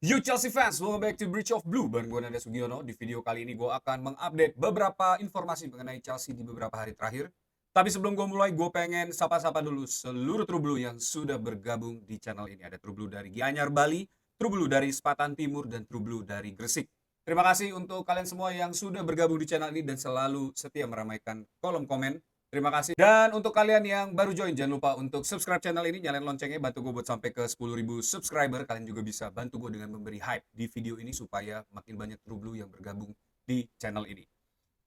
Yo Chelsea fans, welcome back to Bridge of Blue bareng gue Nanda Sugiono. Di video kali ini gue akan mengupdate beberapa informasi mengenai Chelsea di beberapa hari terakhir. Tapi sebelum gue mulai, gue pengen sapa-sapa dulu seluruh True Blue yang sudah bergabung di channel ini. Ada True Blue dari Gianyar Bali, True Blue dari Sepatan Timur, dan True Blue dari Gresik. Terima kasih untuk kalian semua yang sudah bergabung di channel ini dan selalu setia meramaikan kolom komen. Terima kasih. Dan untuk kalian yang baru join, jangan lupa untuk subscribe channel ini, nyalain loncengnya, bantu gue buat sampai ke 10.000 subscriber. Kalian juga bisa bantu gue dengan memberi hype di video ini supaya makin banyak True Blue yang bergabung di channel ini.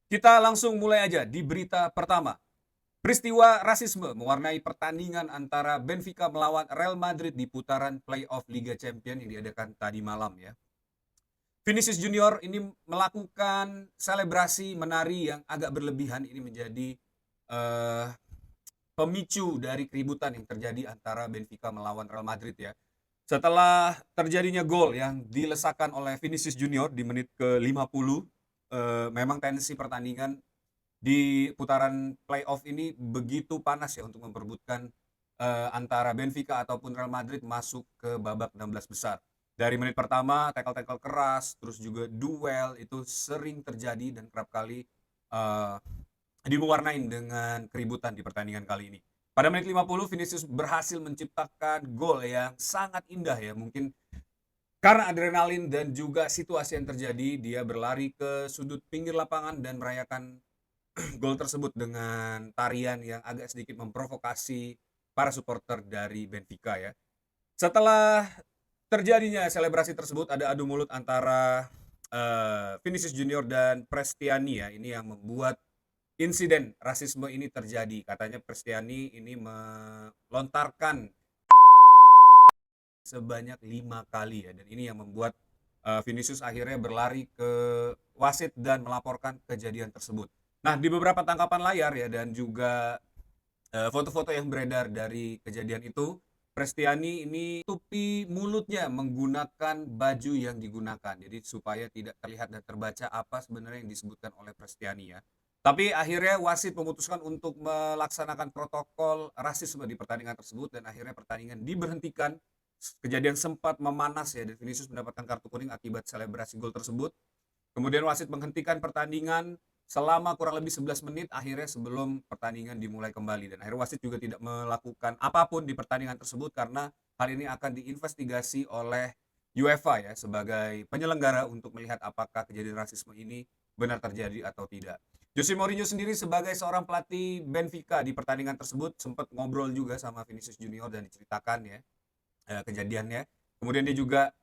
Kita langsung mulai aja di berita pertama. Peristiwa rasisme mewarnai pertandingan antara Benfica melawan Real Madrid di putaran playoff Liga Champions yang diadakan tadi malam ya. Vinicius Junior ini melakukan selebrasi menari yang agak berlebihan. Ini menjadi pemicu dari keributan yang terjadi antara Benfica melawan Real Madrid ya. Setelah terjadinya gol yang dilesakan oleh Vinicius Junior di menit ke-50, memang tensi pertandingan di putaran playoff ini begitu panas ya untuk memperebutkan antara Benfica ataupun Real Madrid masuk ke babak 16 besar. Dari menit pertama, tackle-tackle keras, terus juga duel itu sering terjadi dan kerap kali uh, diwarnain dengan keributan di pertandingan kali ini. Pada menit 50, Vinicius berhasil menciptakan gol yang sangat indah ya. Mungkin karena adrenalin dan juga situasi yang terjadi, dia berlari ke sudut pinggir lapangan dan merayakan gol tersebut dengan tarian yang agak sedikit memprovokasi para supporter dari Benfica ya. Setelah terjadinya selebrasi tersebut, ada adu mulut antara Vinicius Junior dan Prestiani ya. Ini yang membuat insiden rasisme ini terjadi. Katanya Prestiani ini melontarkan sebanyak 5 kali ya, dan ini yang membuat Vinicius akhirnya berlari ke wasit dan melaporkan kejadian tersebut. Nah, di beberapa tangkapan layar ya dan juga foto-foto yang beredar dari kejadian itu, Prestiani ini tutupi mulutnya menggunakan baju yang digunakan. Jadi supaya tidak terlihat dan terbaca apa sebenarnya yang disebutkan oleh Prestiani ya. Tapi akhirnya wasit memutuskan untuk melaksanakan protokol rasisme di pertandingan tersebut dan akhirnya pertandingan diberhentikan. Kejadian sempat memanas ya dan Vinicius mendapatkan kartu kuning akibat selebrasi gol tersebut. Kemudian wasit menghentikan pertandingan selama kurang lebih 11 menit akhirnya sebelum pertandingan dimulai kembali, dan akhirnya wasit juga tidak melakukan apapun di pertandingan tersebut karena hal ini akan diinvestigasi oleh UEFA ya sebagai penyelenggara untuk melihat apakah kejadian rasisme ini benar terjadi atau tidak. Jose Mourinho sendiri sebagai seorang pelatih Benfica di pertandingan tersebut sempat ngobrol juga sama Vinicius Junior dan diceritakan ya kejadiannya. Kemudian dia juga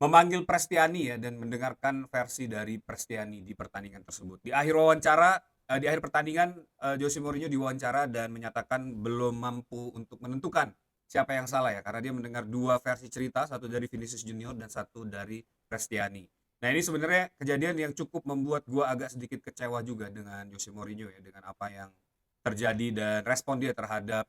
memanggil Prestiani ya dan mendengarkan versi dari Prestiani di pertandingan tersebut. Di akhir wawancara, di akhir pertandingan, Jose Mourinho diwawancara dan menyatakan belum mampu untuk menentukan siapa yang salah ya, karena dia mendengar dua versi cerita, satu dari Vinicius Junior dan satu dari Prestiani. Nah, ini sebenarnya kejadian yang cukup membuat gua agak sedikit kecewa juga dengan Jose Mourinho ya, dengan apa yang terjadi dan respon dia terhadap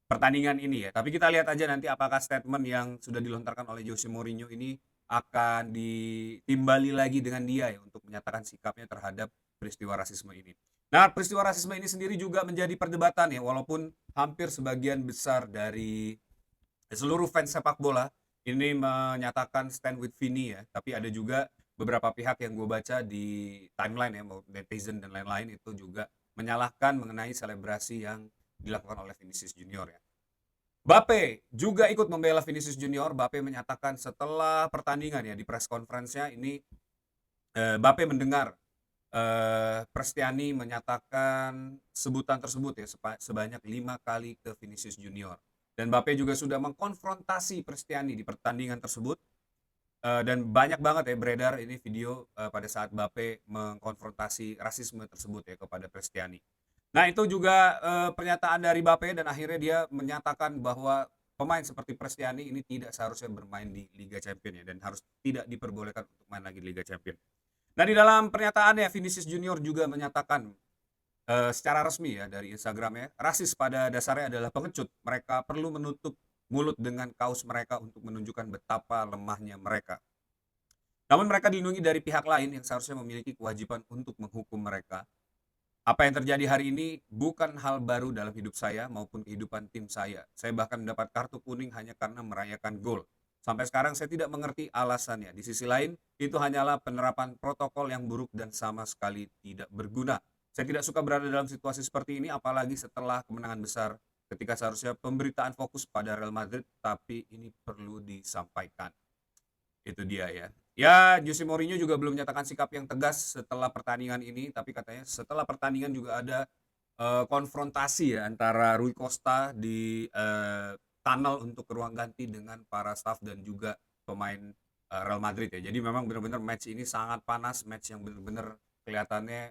pertandingan ini ya. Tapi kita lihat aja nanti apakah statement yang sudah dilontarkan oleh Jose Mourinho ini akan ditimbali lagi dengan dia ya untuk menyatakan sikapnya terhadap peristiwa rasisme ini. Nah, peristiwa rasisme ini sendiri juga menjadi perdebatan ya, walaupun hampir sebagian besar dari seluruh fans sepak bola ini menyatakan stand with Vini ya, tapi ada juga beberapa pihak yang gue baca di timeline ya, mau netizen dan lain-lain itu juga menyalahkan mengenai selebrasi yang dilakukan oleh Vinicius Junior ya. Bape juga ikut membela Vinicius Junior. Bape menyatakan setelah pertandingan ya di press conference-nya ini Bape mendengar Prestiani menyatakan sebutan tersebut ya sebanyak 5 kali ke Vinicius Junior. Dan Bape juga sudah mengkonfrontasi Prestiani di pertandingan tersebut. Dan banyak banget ya beredar ini video pada saat Bape mengkonfrontasi rasisme tersebut ya kepada Prestiani. Nah, itu juga pernyataan dari Bape dan akhirnya dia menyatakan bahwa pemain seperti Prestiani ini tidak seharusnya bermain di Liga Champions ya dan harus tidak diperbolehkan untuk main lagi di Liga Champions. Nah, di dalam pernyataannya Vinicius Junior juga menyatakan secara resmi ya dari Instagramnya, rasis pada dasarnya adalah pengecut. Mereka perlu menutup mulut dengan kaos mereka untuk menunjukkan betapa lemahnya mereka. Namun mereka dilindungi dari pihak lain yang seharusnya memiliki kewajiban untuk menghukum mereka. Apa yang terjadi hari ini bukan hal baru dalam hidup saya maupun kehidupan tim saya. Saya bahkan mendapat kartu kuning hanya karena merayakan gol. Sampai sekarang saya tidak mengerti alasannya. Di sisi lain, itu hanyalah penerapan protokol yang buruk dan sama sekali tidak berguna. Saya tidak suka berada dalam situasi seperti ini, apalagi setelah kemenangan besar ketika seharusnya pemberitaan fokus pada Real Madrid, tapi ini perlu disampaikan. Itu dia ya. Ya, Jose Mourinho juga belum menyatakan sikap yang tegas setelah pertandingan ini, tapi katanya setelah pertandingan juga ada konfrontasi ya antara Rui Costa di tunnel untuk ke ruang ganti dengan para staff dan juga pemain Real Madrid ya. Jadi memang benar-benar match ini sangat panas, match yang benar-benar kelihatannya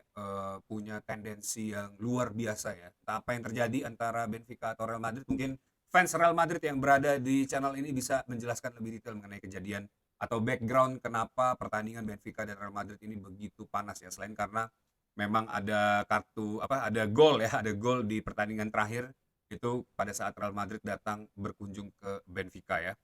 punya tendensi yang luar biasa ya. Entah apa yang terjadi antara Benfica atau Real Madrid, mungkin fans Real Madrid yang berada di channel ini bisa menjelaskan lebih detail mengenai kejadian atau background kenapa pertandingan Benfica dan Real Madrid ini begitu panas ya, selain karena memang ada ada gol ya, ada gol di pertandingan terakhir itu pada saat Real Madrid datang berkunjung ke Benfica ya.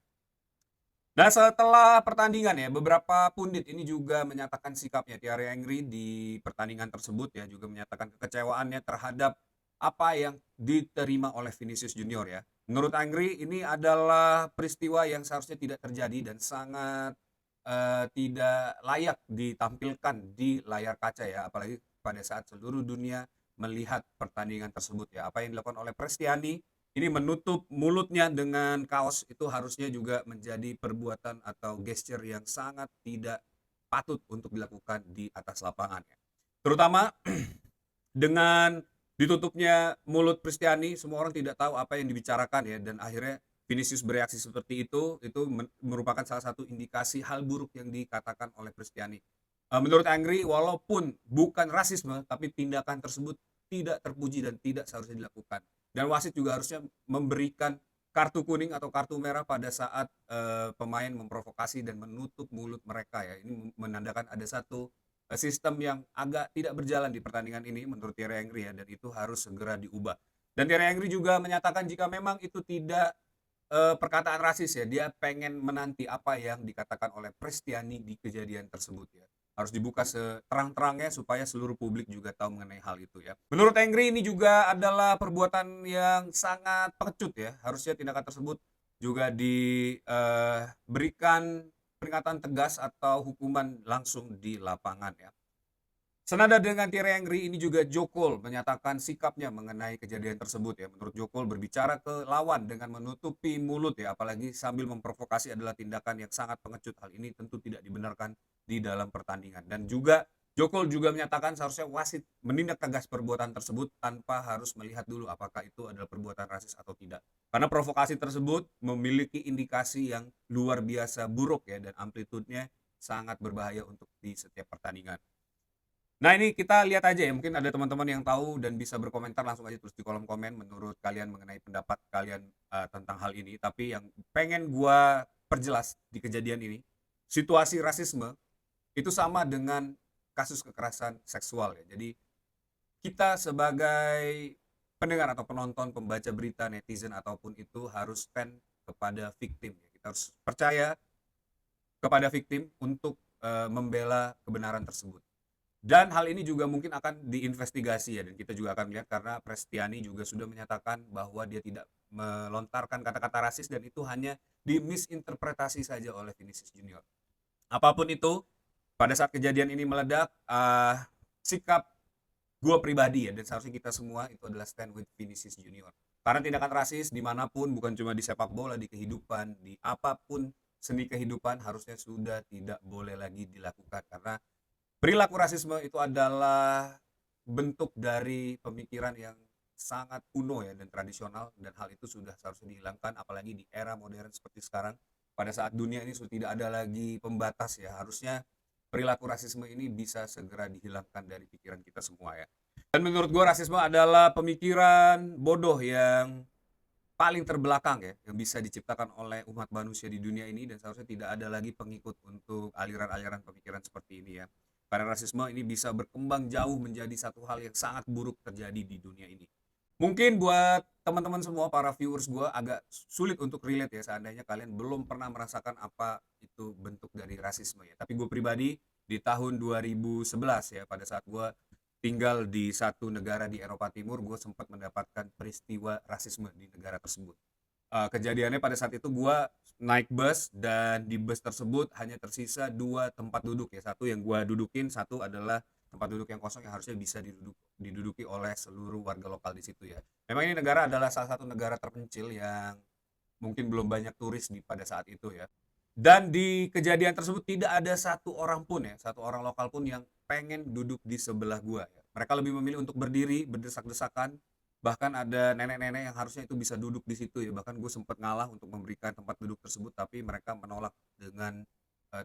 Nah, setelah pertandingan ya, beberapa pundit ini juga menyatakan sikapnya. Thierry Henry di pertandingan tersebut ya juga menyatakan kekecewaannya terhadap apa yang diterima oleh Vinicius Junior ya. Menurut Henry ini adalah peristiwa yang seharusnya tidak terjadi dan sangat tidak layak ditampilkan di layar kaca ya, apalagi pada saat seluruh dunia melihat pertandingan tersebut ya. Apa yang dilakukan oleh Prestiani ini menutup mulutnya dengan kaos itu harusnya juga menjadi perbuatan atau gesture yang sangat tidak patut untuk dilakukan di atas lapangan ya. Terutama dengan ditutupnya mulut Kristiani, semua orang tidak tahu apa yang dibicarakan ya, dan akhirnya Vinicius bereaksi seperti itu merupakan salah satu indikasi hal buruk yang dikatakan oleh Kristiani. Menurut Angry, walaupun bukan rasisme, tapi tindakan tersebut tidak terpuji dan tidak seharusnya dilakukan. Dan wasit juga harusnya memberikan kartu kuning atau kartu merah pada saat pemain memprovokasi dan menutup mulut mereka ya. Ini menandakan ada satu sistem yang agak tidak berjalan di pertandingan ini menurut Thierry Henry ya, dan itu harus segera diubah. Dan Thierry Henry juga menyatakan jika memang itu tidak perkataan rasis ya, dia pengen menanti apa yang dikatakan oleh Prestiani di kejadian tersebut ya. Harus dibuka seterang-terangnya supaya seluruh publik juga tahu mengenai hal itu ya. Menurut Henry ini juga adalah perbuatan yang sangat pengecut ya. Harusnya tindakan tersebut juga diberikan peringatan tegas atau hukuman langsung di lapangan ya. Senada dengan Thierry Henry, ini juga Jokol menyatakan sikapnya mengenai kejadian tersebut ya. Menurut Jokol, berbicara ke lawan dengan menutupi mulut ya, apalagi sambil memprovokasi adalah tindakan yang sangat pengecut. Hal ini tentu tidak dibenarkan di dalam pertandingan. Dan juga Jokol juga menyatakan seharusnya wasit menindak tegas perbuatan tersebut tanpa harus melihat dulu apakah itu adalah perbuatan rasis atau tidak. Karena provokasi tersebut memiliki indikasi yang luar biasa buruk ya, dan amplitudenya sangat berbahaya untuk di setiap pertandingan. Nah, ini kita lihat aja ya, mungkin ada teman-teman yang tahu dan bisa berkomentar, langsung aja tulis di kolom komen menurut kalian mengenai pendapat kalian tentang hal ini. Tapi yang pengen gua perjelas di kejadian ini, situasi rasisme itu sama dengan kasus kekerasan seksual ya. Jadi kita sebagai pendengar atau penonton, pembaca berita, netizen ataupun itu harus stand kepada victim ya. Kita harus percaya kepada victim untuk membela kebenaran tersebut. Dan hal ini juga mungkin akan diinvestigasi ya, dan kita juga akan lihat karena Prestiani juga sudah menyatakan bahwa dia tidak melontarkan kata-kata rasis dan itu hanya dimisinterpretasi saja oleh Vinicius Junior. Apapun itu, pada saat kejadian ini meledak, sikap gue pribadi ya, dan seharusnya kita semua itu adalah stand with Vinicius Junior. Karena tindakan rasis dimanapun, bukan cuma di sepak bola, di kehidupan, di apapun seni kehidupan harusnya sudah tidak boleh lagi dilakukan, karena perilaku rasisme itu adalah bentuk dari pemikiran yang sangat kuno ya dan tradisional, dan hal itu sudah seharusnya dihilangkan, apalagi di era modern seperti sekarang pada saat dunia ini sudah tidak ada lagi pembatas ya. Harusnya perilaku rasisme ini bisa segera dihilangkan dari pikiran kita semua ya. Dan menurut gue rasisme adalah pemikiran bodoh yang paling terbelakang ya, yang bisa diciptakan oleh umat manusia di dunia ini, dan seharusnya tidak ada lagi pengikut untuk aliran-aliran pemikiran seperti ini ya. Karena rasisme ini bisa berkembang jauh menjadi satu hal yang sangat buruk terjadi di dunia ini. Mungkin buat teman-teman semua, para viewers gue agak sulit untuk relate ya, seandainya kalian belum pernah merasakan apa itu bentuk dari rasisme ya. Tapi gue pribadi di tahun 2011 ya, pada saat gue tinggal di satu negara di Eropa Timur, gue sempat mendapatkan peristiwa rasisme di negara tersebut. Kejadiannya pada saat itu gua naik bus dan di bus tersebut hanya tersisa 2 tempat duduk ya, satu yang gua dudukin, satu adalah tempat duduk yang kosong yang harusnya bisa diduduki oleh seluruh warga lokal di situ ya. Memang ini negara adalah salah satu negara terpencil yang mungkin belum banyak turis pada saat itu ya. Dan di kejadian tersebut tidak ada satu orang pun ya, satu orang lokal pun yang pengen duduk di sebelah gua ya. Mereka lebih memilih untuk berdiri, berdesak-desakan, bahkan ada nenek-nenek yang harusnya itu bisa duduk di situ ya. Bahkan gue sempat ngalah untuk memberikan tempat duduk tersebut, tapi mereka menolak dengan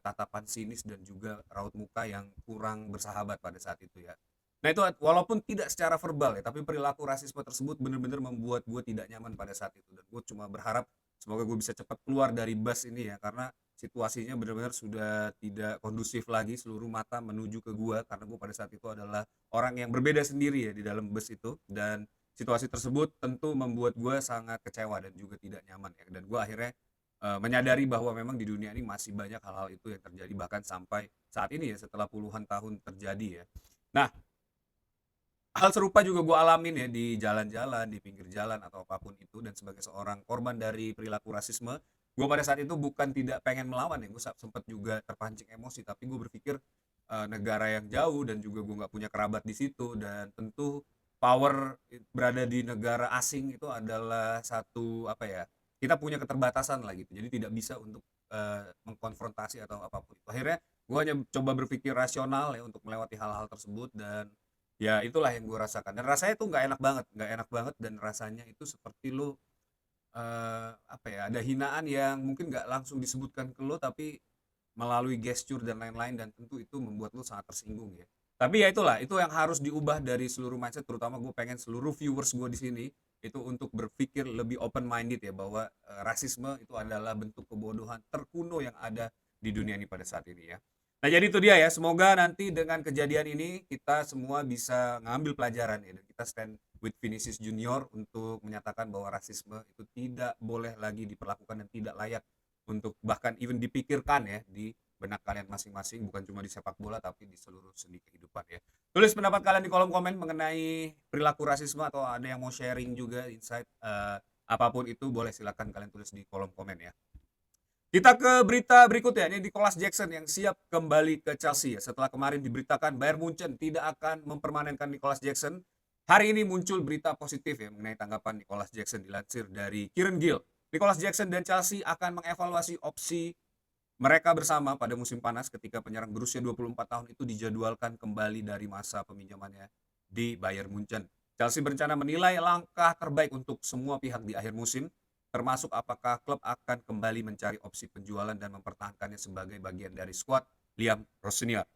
tatapan sinis dan juga raut muka yang kurang bersahabat pada saat itu ya. Nah itu walaupun tidak secara verbal ya, tapi perilaku rasisme tersebut benar-benar membuat gue tidak nyaman pada saat itu. Dan gue cuma berharap semoga gue bisa cepat keluar dari bus ini ya, karena situasinya benar-benar sudah tidak kondusif lagi, seluruh mata menuju ke gua karena gua pada saat itu adalah orang yang berbeda sendiri ya di dalam bus itu, dan situasi tersebut tentu membuat gua sangat kecewa dan juga tidak nyaman ya, dan gua akhirnya menyadari bahwa memang di dunia ini masih banyak hal-hal itu yang terjadi bahkan sampai saat ini ya setelah puluhan tahun terjadi ya. Nah, hal serupa juga gue alamin ya di jalan-jalan, di pinggir jalan atau apapun itu, dan sebagai seorang korban dari perilaku rasisme, gue pada saat itu bukan tidak pengen melawan ya, gue sempat juga terpancing emosi, tapi gue berpikir negara yang jauh dan juga gue nggak punya kerabat di situ, dan tentu power berada di negara asing itu adalah satu apa ya, kita punya keterbatasan lah gitu, jadi tidak bisa untuk mengkonfrontasi atau apapun itu. Akhirnya gue hanya coba berpikir rasional ya untuk melewati hal-hal tersebut, dan ya itulah yang gue rasakan, dan rasanya tuh nggak enak banget, dan rasanya itu seperti lu apa ya, ada hinaan yang mungkin nggak langsung disebutkan ke lu tapi melalui gesture dan lain-lain, dan tentu itu membuat lu sangat tersinggung ya. Tapi ya itulah, itu yang harus diubah dari seluruh mindset, terutama gue pengen seluruh viewers gue di sini itu untuk berpikir lebih open minded ya, bahwa rasisme itu adalah bentuk kebodohan terkuno yang ada di dunia ini pada saat ini ya. Nah jadi itu dia ya, semoga nanti dengan kejadian ini kita semua bisa ngambil pelajaran ya, dan kita stand with Vinicius Junior untuk menyatakan bahwa rasisme itu tidak boleh lagi diperlakukan dan tidak layak untuk bahkan even dipikirkan ya di benak kalian masing-masing, bukan cuma di sepak bola tapi di seluruh sendi kehidupan ya. Tulis pendapat kalian di kolom komen mengenai perilaku rasisme, atau ada yang mau sharing juga insight apapun itu, boleh silakan kalian tulis di kolom komen ya. Kita ke berita berikutnya, ini Nicolas Jackson yang siap kembali ke Chelsea ya. Setelah kemarin diberitakan Bayern Munchen tidak akan mempermanenkan Nicolas Jackson, hari ini muncul berita positif ya mengenai tanggapan Nicolas Jackson. Dilansir dari Kieran Gill, Nicolas Jackson dan Chelsea akan mengevaluasi opsi mereka bersama pada musim panas ketika penyerang berusia 24 tahun itu dijadwalkan kembali dari masa peminjamannya di Bayern Munchen. Chelsea berencana menilai langkah terbaik untuk semua pihak di akhir musim, termasuk apakah klub akan kembali mencari opsi penjualan dan mempertahankannya sebagai bagian dari skuad Liam Rosenior.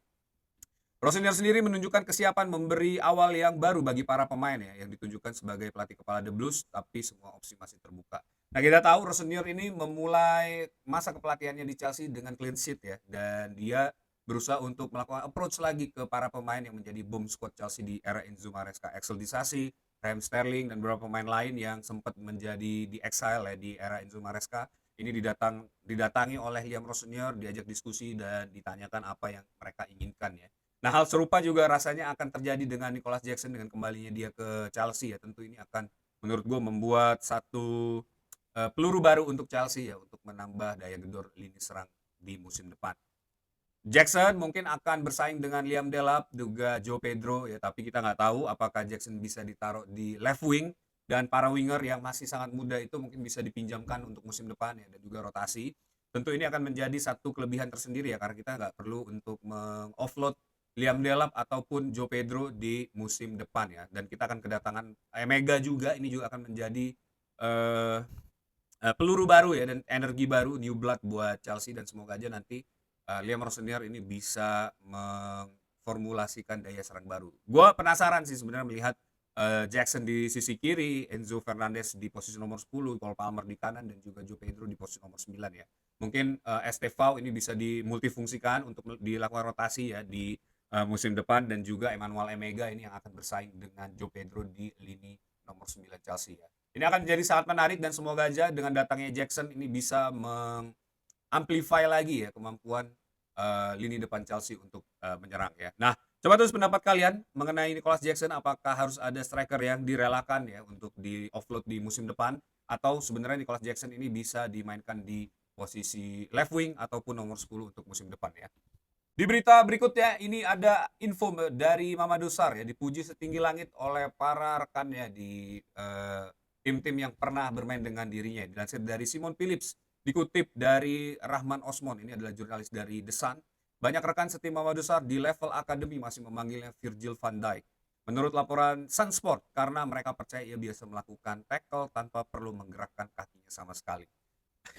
Rosenior sendiri menunjukkan kesiapan memberi awal yang baru bagi para pemain ya, yang ditunjukkan sebagai pelatih kepala The Blues, tapi semua opsi masih terbuka. Nah kita tahu Rosenior ini memulai masa kepelatihannya di Chelsea dengan clean sheet ya, dan dia berusaha untuk melakukan approach lagi ke para pemain yang menjadi boom squad Chelsea di era Enzo Maresca, Axel Disasi, Raheem Sterling, dan beberapa pemain lain yang sempat menjadi di exile ya di era Enzo Maresca. Ini didatangi oleh Liam Rosenior, diajak diskusi dan ditanyakan apa yang mereka inginkan ya. Nah hal serupa juga rasanya akan terjadi dengan Nicolas Jackson dengan kembalinya dia ke Chelsea ya. Tentu ini akan menurut gue membuat satu peluru baru untuk Chelsea ya, untuk menambah daya gedor lini serang di musim depan. Jackson mungkin akan bersaing dengan Liam Delap juga Joe Pedro ya, tapi kita nggak tahu apakah Jackson bisa ditaruh di left wing, dan para winger yang masih sangat muda itu mungkin bisa dipinjamkan untuk musim depan ya, dan juga rotasi. Tentu ini akan menjadi satu kelebihan tersendiri ya, karena kita nggak perlu untuk meng-offload Liam Delap ataupun Joe Pedro di musim depan ya, dan kita akan kedatangan Emega juga. Ini juga akan menjadi uh, peluru baru ya, dan energi baru, new blood buat Chelsea, dan semoga aja nanti Liam Rosenior ini bisa memformulasikan daya serang baru. Gue penasaran sih sebenarnya melihat Jackson di sisi kiri, Enzo Fernandez di posisi nomor 10, Cole Palmer di kanan, dan juga Joe Pedro di posisi nomor 9 ya. Mungkin Estevao ini bisa dimultifungsikan untuk dilakukan rotasi ya di musim depan, dan juga Emmanuel Emega ini yang akan bersaing dengan Joe Pedro di lini nomor 9 Chelsea ya. Ini akan jadi sangat menarik, dan semoga aja dengan datangnya Jackson ini bisa mengamplify lagi ya kemampuan lini depan Chelsea untuk menyerang ya. Nah, coba tulis pendapat kalian mengenai Nicolas Jackson, apakah harus ada striker yang direlakan ya untuk di offload di musim depan, atau sebenarnya Nicholas Jackson ini bisa dimainkan di posisi left wing ataupun nomor 10 untuk musim depan ya. Di berita berikutnya ini ada info dari Mamadou Sarr ya, dipuji setinggi langit oleh para rekannya di tim-tim yang pernah bermain dengan dirinya. Dilansir dari Simon Phillips, dikutip dari Rahman Osmon, ini adalah jurnalis dari The Sun. Banyak rekan setim Mamadou Sarr di level akademi masih memanggilnya Virgil van Dijk. Menurut laporan Sunsport, karena mereka percaya ia biasa melakukan tackle tanpa perlu menggerakkan kakinya sama sekali.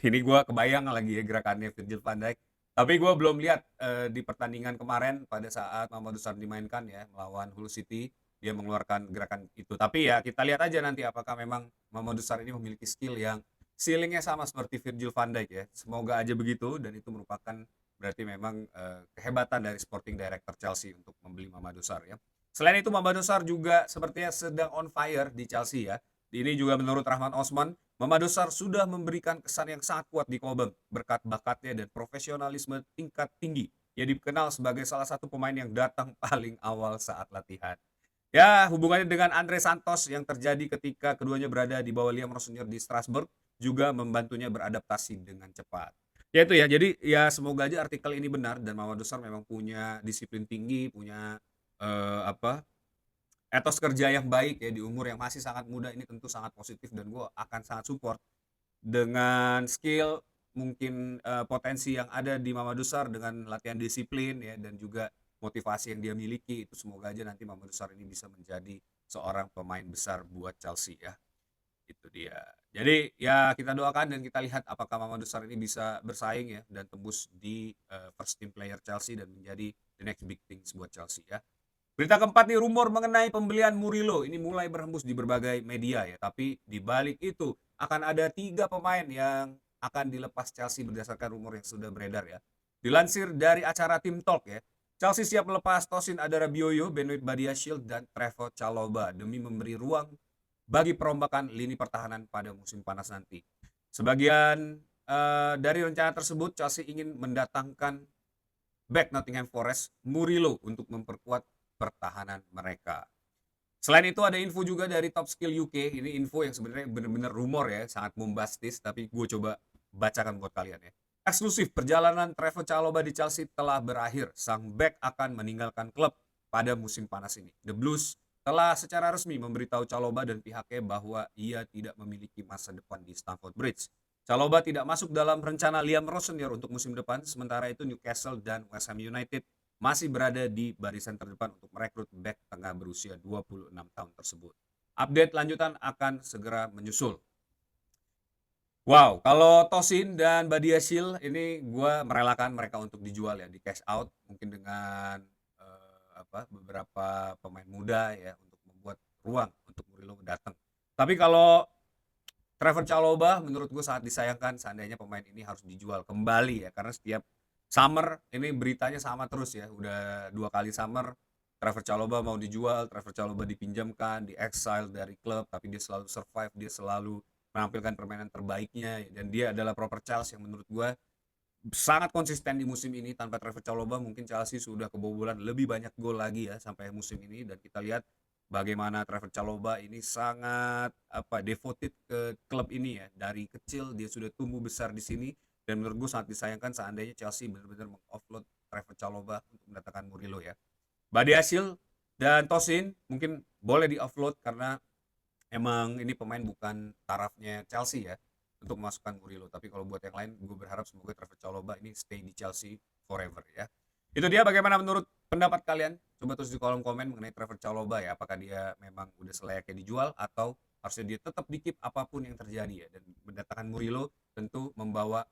Ini gue kebayang lagi ya gerakannya Virgil van Dijk. Tapi gue belum lihat di pertandingan kemarin pada saat Mamadou Sarr dimainkan ya melawan Hull City, dia mengeluarkan gerakan itu. Tapi ya kita lihat aja nanti apakah memang Mamadou Sarr ini memiliki skill yang ceilingnya sama seperti Virgil van Dijk ya. Semoga aja begitu, dan itu merupakan berarti memang kehebatan dari Sporting Director Chelsea untuk membeli Mamadou Sarr ya. Selain itu Mamadou Sarr juga sepertinya sedang on fire di Chelsea ya. Ini juga menurut Rahman Osman, Mamadou Sarr sudah memberikan kesan yang sangat kuat di Cobham berkat bakatnya dan profesionalisme tingkat tinggi. Ia dikenal sebagai salah satu pemain yang datang paling awal saat latihan. Ya, hubungannya dengan Andre Santos yang terjadi ketika keduanya berada di bawah Liam Rossinier di Strasbourg juga membantunya beradaptasi dengan cepat. Ya itu ya, jadi ya semoga aja artikel ini benar dan Mamadou Sarr memang punya disiplin tinggi, punya apa etos kerja yang baik ya di umur yang masih sangat muda. Ini tentu sangat positif dan gue akan sangat support dengan skill mungkin potensi yang ada di Mamadou Sarr dengan latihan disiplin ya dan juga motivasi yang dia miliki. Itu semoga aja nanti Mamadou Sarr ini bisa menjadi seorang pemain besar buat Chelsea ya. Itu dia. Jadi ya kita doakan dan kita lihat apakah Mamadou Sarr ini bisa bersaing ya dan tembus di first team player Chelsea dan menjadi the next big things buat Chelsea ya. Berita keempat nih, rumor mengenai pembelian Murillo ini mulai berhembus di berbagai media ya. Tapi di balik itu akan ada 3 pemain yang akan dilepas Chelsea berdasarkan rumor yang sudah beredar ya. Dilansir dari acara Team Talk ya, Chelsea siap melepas Tosin Adarabioyo, Benoit Badiashile, dan Trevoh Chalobah demi memberi ruang bagi perombakan lini pertahanan pada musim panas nanti. Sebagian dari rencana tersebut, Chelsea ingin mendatangkan back Nottingham Forest Murillo untuk memperkuat pertahanan mereka. Selain itu ada info juga dari Top Skill UK. Ini info yang sebenarnya benar-benar rumor ya, sangat bombastis, tapi gue coba bacakan buat kalian ya. Eksklusif, perjalanan Trevoh Chalobah di Chelsea telah berakhir. Sang back akan meninggalkan klub pada musim panas ini. The Blues telah secara resmi memberitahu Chalobah dan pihaknya bahwa ia tidak memiliki masa depan di Stamford Bridge. Chalobah tidak masuk dalam rencana Liam Rossinier untuk musim depan, sementara itu Newcastle dan West Ham United masih berada di barisan terdepan untuk merekrut back tengah berusia 26 tahun tersebut. Update lanjutan akan segera menyusul. Wow, kalau Tosin dan Badiashile ini gue merelakan mereka untuk dijual ya, di cash out mungkin dengan beberapa pemain muda ya untuk membuat ruang untuk Murillo datang. Tapi kalau Trevoh Chalobah menurut gue sangat disayangkan seandainya pemain ini harus dijual kembali ya, karena setiap summer ini beritanya sama terus ya, udah 2 kali summer Trevoh Chalobah mau dijual, Trevoh Chalobah dipinjamkan, di exile dari klub, tapi dia selalu survive, dia selalu menampilkan permainan terbaiknya dan dia adalah proper Chelsea yang menurut gue sangat konsisten di musim ini. Tanpa Trevoh Chalobah mungkin Chelsea sudah kebobolan lebih banyak gol lagi ya sampai musim ini, dan kita lihat bagaimana Trevoh Chalobah ini sangat devoted ke klub ini ya. Dari kecil dia sudah tumbuh besar di sini dan menurut gue sangat disayangkan seandainya Chelsea benar-benar mengoffload Trevoh Chalobah untuk mendatangkan Murillo ya. Badiashile dan Tosin mungkin boleh di-offload karena emang ini pemain bukan tarafnya Chelsea ya untuk memasukkan Murillo. Tapi kalau buat yang lain gue berharap semoga Trevoh Chalobah ini stay di Chelsea forever ya. Itu dia, bagaimana menurut pendapat kalian? Coba tulis di kolom komen mengenai Trevoh Chalobah ya. Apakah dia memang udah selayaknya dijual atau harusnya dia tetap dikip apapun yang terjadi ya. Dan mendatangkan Murillo tentu membawa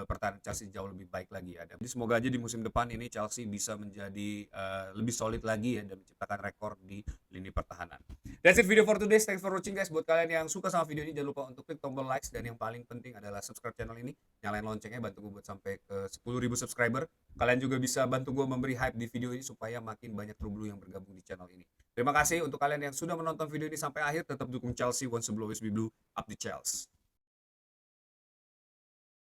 pertahanan Chelsea jauh lebih baik lagi ya. Jadi semoga aja di musim depan ini Chelsea bisa menjadi lebih solid lagi ya dan menciptakan rekor di lini pertahanan. That's it video for today. Thanks for watching guys. Buat kalian yang suka sama video ini jangan lupa untuk klik tombol likes, dan yang paling penting adalah subscribe channel ini, nyalain loncengnya, bantu gue buat sampai ke 10.000 subscriber. Kalian juga bisa bantu gue memberi hype di video ini supaya makin banyak True Blue yang bergabung di channel ini. Terima kasih untuk kalian yang sudah menonton video ini sampai akhir. Tetap dukung Chelsea, once the blue always be blue, up the Chelsea.